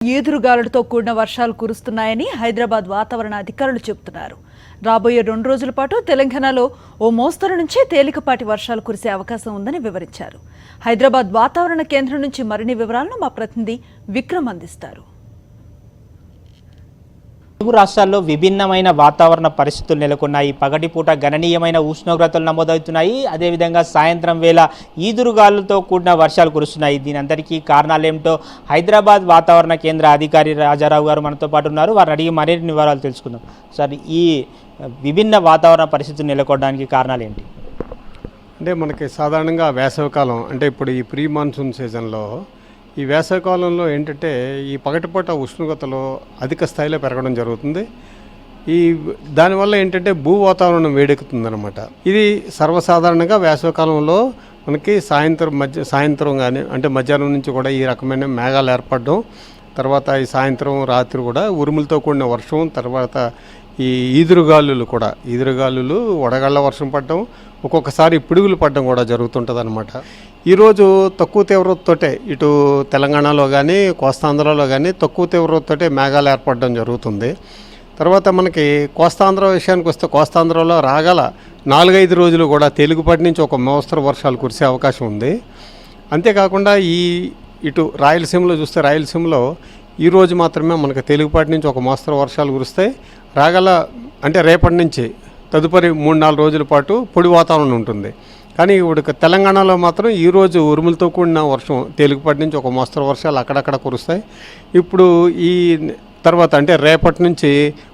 ఈదురుగాలులతో కూడిన వర్షాలు కురుస్తున్నాయని హైదరాబాద్ వాతావరణ అధికారులు చెబుతున్నారు. రాబోయే 2 రోజుల పాటు తెలంగాణలో ఓ మోస్తరు నుంచి తేలికపాటి వర్షాలు కురిసే అవకాశం ఉందని వివరించారు. హైదరాబాద్ వాతావరణ కేంద్రం నుంచి మరిన్ని వివరాలను మా ప్రతినిధి విక్రమ్ అందిస్తారు. తెలుగు రాష్ట్రాల్లో విభిన్నమైన వాతావరణ పరిస్థితులు నెలకొన్నాయి. పగటిపూట గణనీయమైన ఉష్ణోగ్రతలు నమోదవుతున్నాయి. అదేవిధంగా సాయంత్రం వేళ ఈదురుగాలులతో కూడిన వర్షాలు కురుస్తున్నాయి. దీనంతటికీ కారణాలేమిటో హైదరాబాద్ వాతావరణ కేంద్ర అధికారి రాజారావు గారు మనతో పాటు ఉన్నారు. వారిని అడిగి మరిన్ని వివరాలు తెలుసుకుందాం. సార్, ఈ విభిన్న వాతావరణ పరిస్థితులు నెలకొనడానికి కారణాలు ఏంటి? అంటే మనకి సాధారణంగా వేసవికాలం అంటే ఇప్పుడు ఈ ప్రీ మాన్సూన్ సీజన్లో ఈ వేసవికాలంలో ఏంటంటే ఈ పగటిపూట ఉష్ణోగ్రతలో అధిక స్థాయిలో పెరగడం జరుగుతుంది. దానివల్ల ఏంటంటే భూ వాతావరణం వేడెక్కుతుందన్నమాట. ఇది సర్వసాధారణంగా వేసవికాలంలో మనకి సాయంత్రం కానీ అంటే మధ్యాహ్నం నుంచి కూడా ఈ రకమైన మేఘాలు ఏర్పడడం, తర్వాత ఈ సాయంత్రం రాత్రి కూడా ఉరుములతో కూడిన వర్షం, తర్వాత ఈ ఈదురుగాలులు వడగళ్ళ వర్షం పడడం, ఒక్కొక్కసారి పిడుగులు పడడం కూడా జరుగుతుంటుంది అనమాట. ఈరోజు తక్కువ తీవ్రతతోటే ఇటు తెలంగాణలో కానీ కోస్తాంధ్రలో కానీ తక్కువ తీవ్రతతోటే మేఘాలు ఏర్పడడం జరుగుతుంది. తర్వాత మనకి కోస్తాంధ్ర విషయానికి వస్తే కోస్తాంధ్రలో రాగల 4-5 రోజులు కూడా తేలికపాటి నుంచి ఒక మోస్తరు వర్షాలు కురిసే అవకాశం ఉంది. అంతేకాకుండా ఇటు రాయలసీమలో చూస్తే రాయలసీమలో ఈరోజు మాత్రమే మనకు తేలికపాటి నుంచి ఒక మోస్తరు వర్షాలు కురుస్తాయి. అంటే రేపటి నుంచి తదుపరి 3-4 రోజుల పాటు పొడి వాతావరణం ఉంటుంది. కానీ ఇప్పుడు తెలంగాణలో మాత్రం ఈరోజు ఉరుములతో కూడిన వర్షం తేలికపాటి నుంచి ఒక మోస్తరు వర్షాలు అక్కడక్కడ కురుస్తాయి. ఇప్పుడు ఈ తర్వాత అంటే రేపటి నుంచి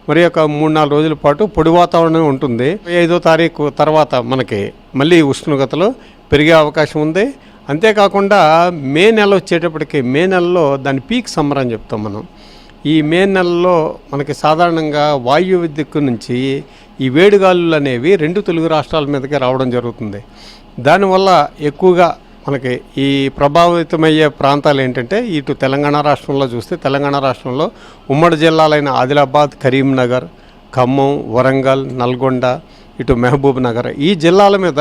మరి ఒక 3-4 రోజుల పాటు పొడి వాతావరణం ఉంటుంది. 5వ తారీఖు తర్వాత మనకి మళ్ళీ ఉష్ణోగ్రతలు పెరిగే అవకాశం ఉంది. అంతేకాకుండా మే నెల వచ్చేటప్పటికి మే నెలలో దాని పీక్ సమ్మర్ అని చెప్తాం మనం. ఈ మే నెలలో మనకి సాధారణంగా వాయువ్య దిక్కు నుంచి ఈ వేడిగాలులు అనేవి 2 తెలుగు రాష్ట్రాల మీదకి రావడం జరుగుతుంది. దానివల్ల ఎక్కువగా మనకి ఈ ప్రభావితమయ్యే ప్రాంతాలు ఏంటంటే ఇటు తెలంగాణ రాష్ట్రంలో చూస్తే తెలంగాణ రాష్ట్రంలో ఉమ్మడి జిల్లాలైన ఆదిలాబాద్, కరీంనగర్, ఖమ్మం, వరంగల్, నల్గొండ, ఇటు మహబూబ్ నగర్ ఈ జిల్లాల మీద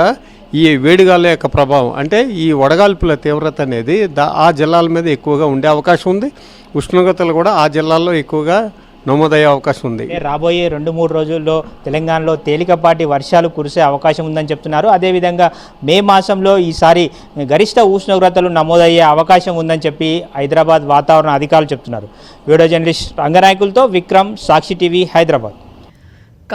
ఈ వేడిగాల యొక్క ప్రభావం అంటే ఈ వడగాల్పుల తీవ్రత అనేది ఆ జిల్లాల మీద ఎక్కువగా ఉండే అవకాశం ఉంది. ఉష్ణోగ్రతలు కూడా ఆ జిల్లాల్లో ఎక్కువగా నమోదయ్యే అవకాశం ఉంది. రాబోయే 2-3 రోజుల్లో తెలంగాణలో తేలికపాటి వర్షాలు కురిసే అవకాశం ఉందని చెప్తున్నారు. అదేవిధంగా మే మాసంలో ఈసారి గరిష్ట ఉష్ణోగ్రతలు నమోదయ్యే అవకాశం ఉందని చెప్పి హైదరాబాద్ వాతావరణ అధికారులు చెప్తున్నారు. వీడియో జర్నలిస్ట్ రంగనాయకులతో విక్రమ్, సాక్షి టీవీ, హైదరాబాద్.